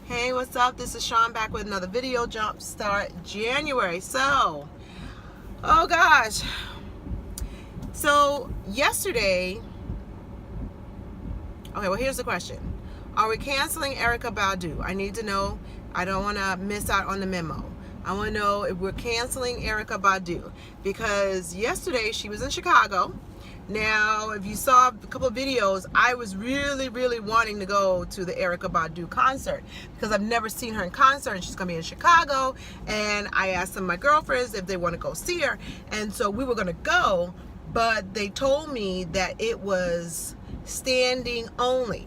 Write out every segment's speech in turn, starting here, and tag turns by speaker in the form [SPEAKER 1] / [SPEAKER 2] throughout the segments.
[SPEAKER 1] Hey, what's up? This is Sean back with another video, Jumpstart January. So, oh gosh. So, yesterday, okay, well, here's the question. Are we canceling Erykah Badu? I need to know. I don't want to miss out on the memo. I want to know if we're canceling Erykah Badu because yesterday she was in Chicago. Now, if you saw a couple of videos, I was really wanting to go to the Erykah Badu concert because I've never seen her in concert, and she's going to be in Chicago. And I asked some of my girlfriends if they want to go see her. And so we were going to go, but they told me that it was standing only.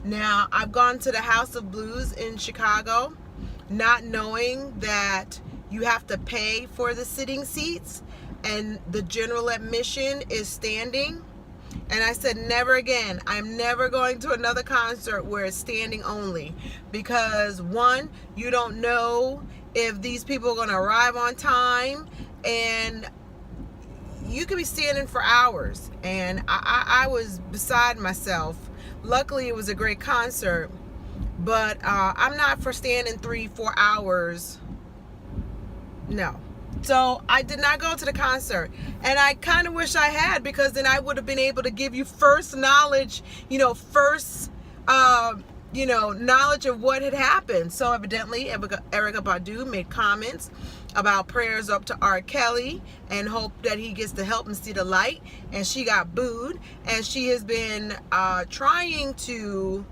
[SPEAKER 1] Now, I've gone to the House of Blues in Chicago, not knowing that you have to pay for the sitting seats and the general admission is standing. And I said, never again. I'm never going to another concert where it's standing only, because one, you don't know if these people are going to arrive on time, and you could be standing for hours. And I was beside myself. Luckily, it was a great concert, but I'm not for standing 3-4 hours. No. So I did not go to the concert, and I kind of wish I had, because then I would have been able to give you first knowledge, knowledge of what had happened. So evidently Erykah Badu made comments about prayers up to R. Kelly and hope that he gets to help and see the light, and she got booed, and she has been trying to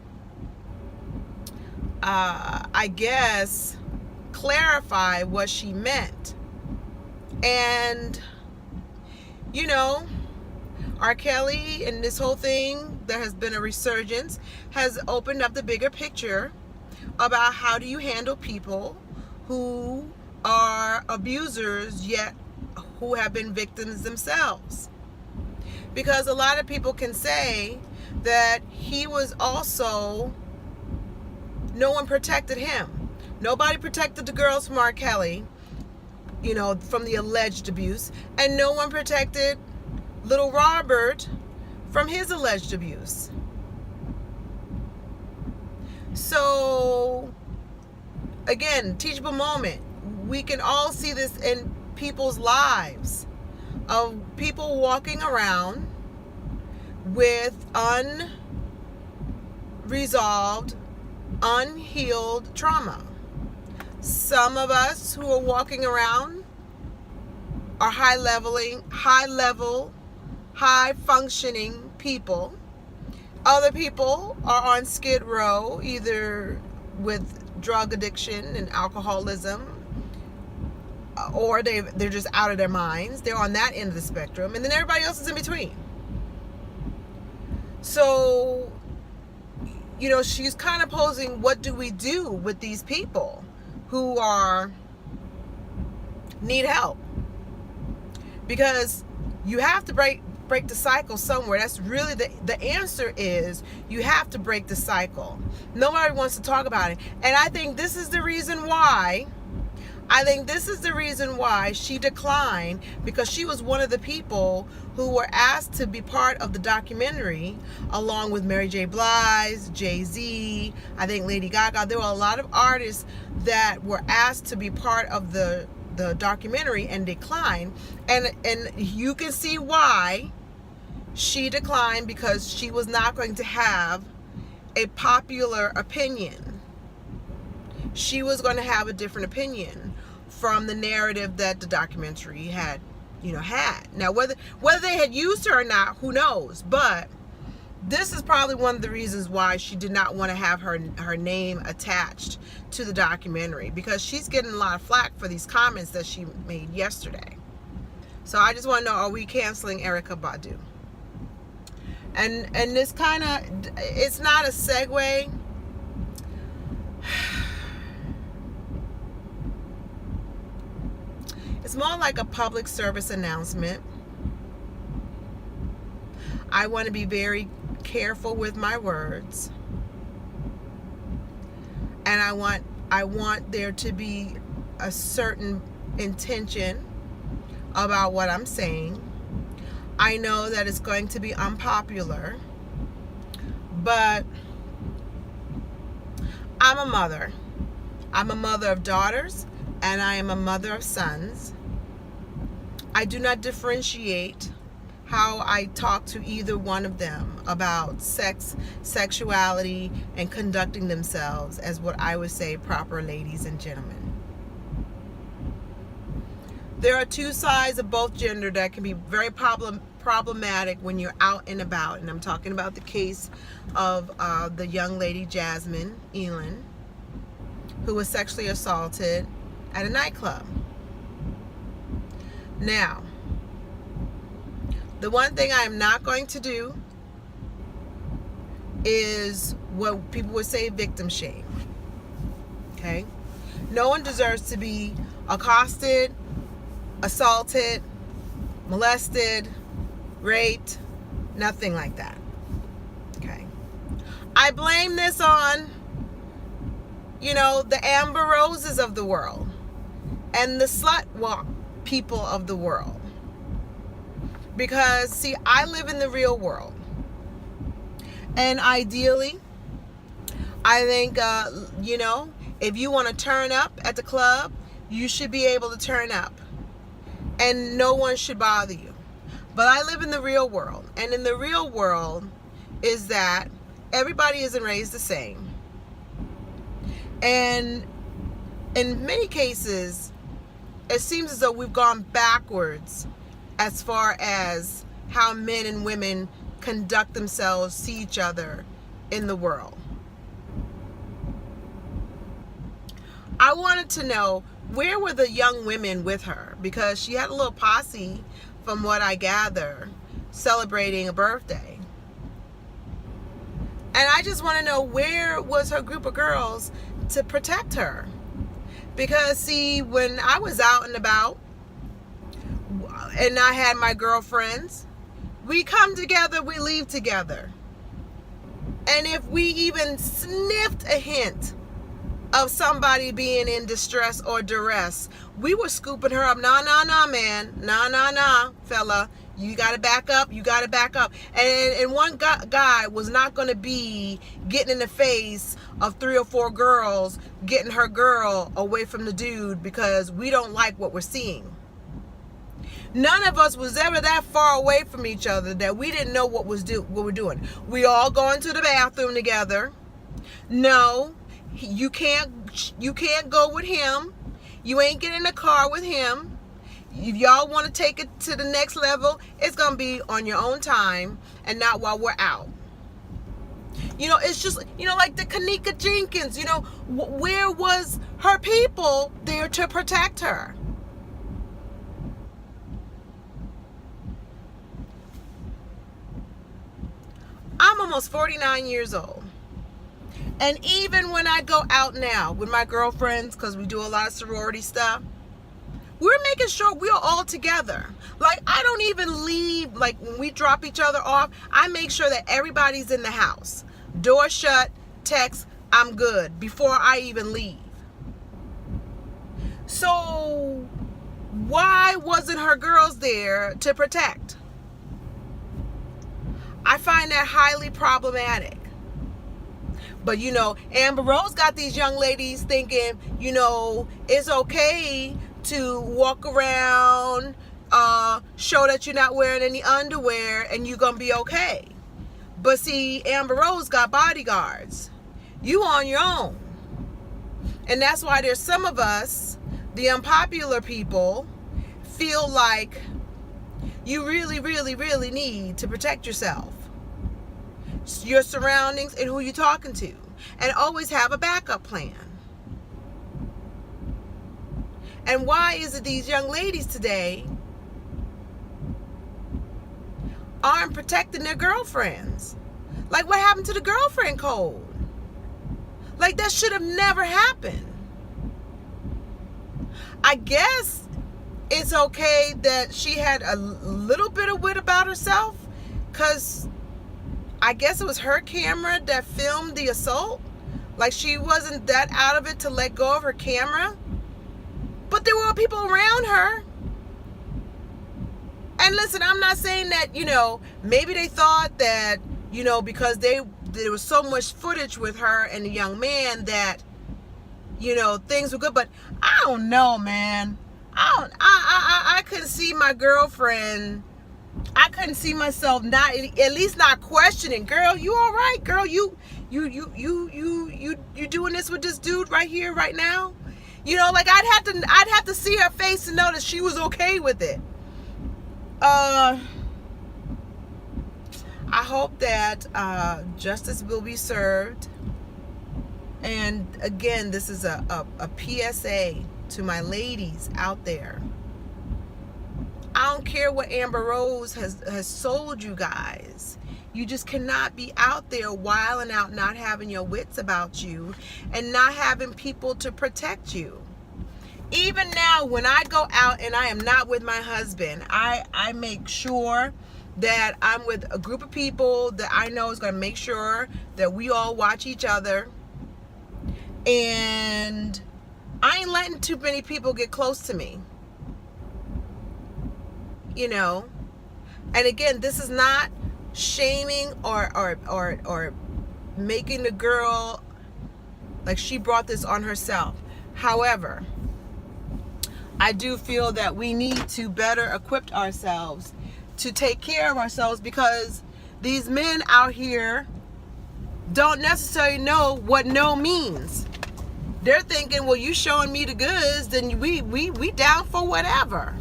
[SPEAKER 1] I guess clarify what she meant. And R. Kelly and this whole thing, there has been a resurgence, has opened up the bigger picture about how do you handle people who are abusers yet who have been victims themselves. Because a lot of people can say that he was also, no one protected him. Nobody protected the girls from R. Kelly, from the alleged abuse, and no one protected little Robert from his alleged abuse. So, again, teachable moment. We can all see this in people's lives, of people walking around with unresolved, unhealed trauma. Some of us who are walking around are high functioning people. Other people are on skid row, either with drug addiction and alcoholism, or they're just out of their minds. They're on that end of the spectrum, and then everybody else is in between. So, she's kind of posing, what do we do with these people who need help? Because you have to break the cycle somewhere. That's really the answer is you have to break the cycle. Nobody wants to talk about it. And I think this is the reason why she declined, because she was one of the people who were asked to be part of the documentary, along with Mary J. Blige, Jay-Z, I think Lady Gaga. There were a lot of artists that were asked to be part of the documentary and declined. And you can see why she declined, because she was not going to have a popular opinion. She was going to have a different opinion from the narrative that the documentary had. Now, whether they had used her or not, who knows? But this is probably one of the reasons why she did not want to have her name attached to the documentary, because she's getting a lot of flack for these comments that she made yesterday. So I just want to know, are we canceling Erykah Badu? And this kind of, it's not a segue. It's more like a public service announcement. I want to be very careful with my words, and I want there to be a certain intention about what I'm saying. I know that it's going to be unpopular, but I'm a mother. I'm a mother of daughters, and I am a mother of sons. I do not differentiate how I talk to either one of them about sex, sexuality, and conducting themselves as what I would say proper ladies and gentlemen. There are two sides of both gender that can be very problematic when you're out and about, and I'm talking about the case of the young lady Jasmine Elin, who was sexually assaulted at a nightclub. Now, the one thing I am not going to do is what people would say victim shame. Okay? No one deserves to be accosted, assaulted, molested, raped, nothing like that. Okay? I blame this on, the Amber Roses of the world and the slut walk people of the world. Because, see, I live in the real world. And ideally, I think, if you want to turn up at the club, you should be able to turn up. And no one should bother you. But I live in the real world. And in the real world is that everybody isn't raised the same. And in many cases, it seems as though we've gone backwards as far as how men and women conduct themselves, see each other in the world. I wanted to know, where were the young women with her? Because she had a little posse, from what I gather, celebrating a birthday. And I just want to know, where was her group of girls to protect her? Because, see, when I was out and about, and I had my girlfriends, we come together, we leave together. And if we even sniffed a hint of somebody being in distress or duress, we were scooping her up. Nah, man. Nah, fella. You got to back up. You got to back up. And one guy was not going to be getting in the face of 3 or 4 girls, getting her girl away from the dude because we don't like what we're seeing. None of us was ever that far away from each other that we didn't know what we're doing. We all going to the bathroom together. No, you can't go with him. You ain't getting in the car with him. If y'all want to take it to the next level, it's going to be on your own time and not while we're out. It's just, like the Kanika Jenkins, where was her people there to protect her? I'm almost 49 years old. And even when I go out now with my girlfriends, because we do a lot of sorority stuff, we're making sure we're all together. Like, I don't even leave, like when we drop each other off, I make sure that everybody's in the house. Door shut, text, I'm good, before I even leave. So, why wasn't her girls there to protect? I find that highly problematic. But, Amber Rose got these young ladies thinking, it's okay to walk around, show that you're not wearing any underwear, and you're going to be okay. But see, Amber Rose got bodyguards. You on your own. And that's why there's some of us, the unpopular people, feel like you really, really, really need to protect yourself, your surroundings, and who you're talking to. And always have a backup plan. And why is it these young ladies today aren't protecting their girlfriends? Like, what happened to the girlfriend code? Like, that should have never happened. I guess it's okay that she had a little bit of wit about herself, because I guess it was her camera that filmed the assault. Like, she wasn't that out of it to let go of her camera. But there were people around her. And listen, I'm not saying that, maybe they thought that, because there was so much footage with her and the young man that, you know, things were good. But I don't know, man. I couldn't see my girlfriend. I couldn't see myself not, at least not questioning. Girl, you all right? Girl, you doing this with this dude right here, right now? You know, like I'd have to see her face to know that she was okay with it. I hope that justice will be served. And again, this is a PSA to my ladies out there. I don't care what Amber Rose has sold you guys. You just cannot be out there wilding out, not having your wits about you, and not having people to protect you. Even now, when I go out and I am not with my husband, I make sure that I'm with a group of people that I know is going to make sure that we all watch each other. And I ain't letting too many people get close to me. You know? And again, this is not shaming or making the girl like she brought this on herself. However, I do feel that we need to better equip ourselves to take care of ourselves, because these men out here don't necessarily know what no means. They're thinking, well, you showing me the goods, then we down for whatever.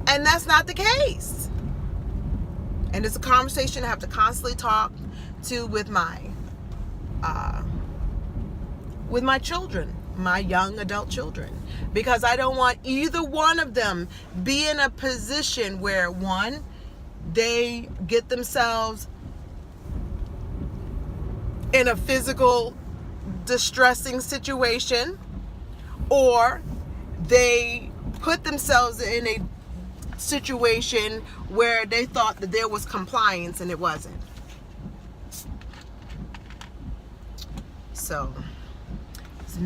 [SPEAKER 1] And that's not the case. And it's a conversation I have to constantly talk to with my children, my young adult children, because I don't want either one of them be in a position where, one, they get themselves in a physical distressing situation, or they put themselves in a situation where they thought that there was compliance and it wasn't. So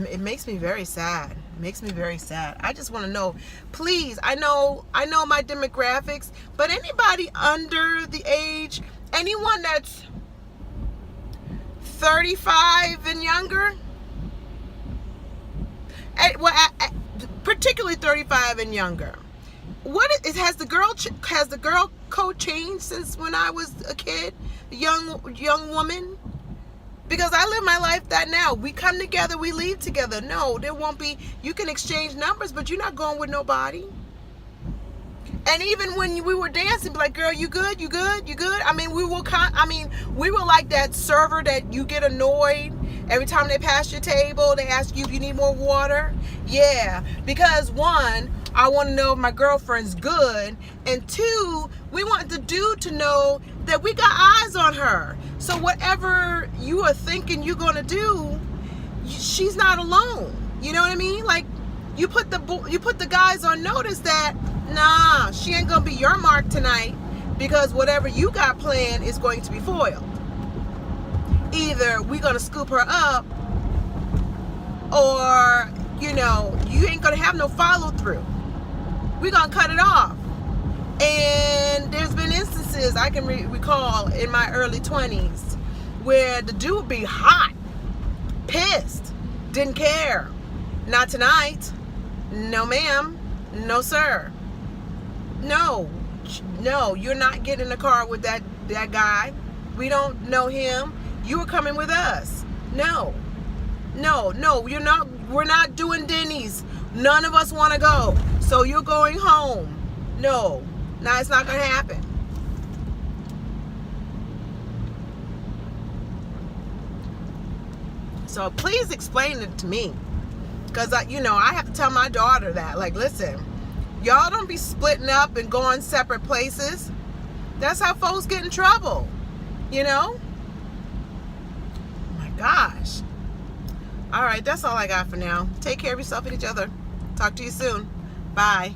[SPEAKER 1] it makes me very sad. It makes me very sad. I just want to know, please, I know my demographics, but anybody under the age, anyone that's 35 and younger, particularly 35 and younger, has the girl code changed since when I was a kid, a young woman? Because I live my life that now. We come together, we leave together. No, there won't be. You can exchange numbers, but you're not going with nobody. And even when we were dancing, be like, girl, you good? You good? You good? I mean, we were like that server that you get annoyed every time they pass your table. They ask you if you need more water. Yeah, because one, I want to know if my girlfriend's good, and two, we want the dude to know that we got eyes on her. So whatever you are thinking you're gonna do, she's not alone. You know what I mean? Like, you put the guys on notice that, nah, she ain't gonna be your mark tonight, because whatever you got planned is going to be foiled. Either we're gonna scoop her up, or you ain't gonna have no follow through. We're gonna cut it off. And there's been instances I can recall in my early 20s where the dude would be hot, pissed, didn't care. Not tonight. No ma'am. No sir. No, you're not getting in the car with that guy. We don't know him. You are coming with us. No, you're not. We're not doing Denny's. None of us want to go. So you're going home. No, it's not going to happen. So please explain it to me. Because, I have to tell my daughter that. Like, listen, y'all don't be splitting up and going separate places. That's how folks get in trouble. Oh my gosh. All right, that's all I got for now. Take care of yourself and each other. Talk to you soon. Bye.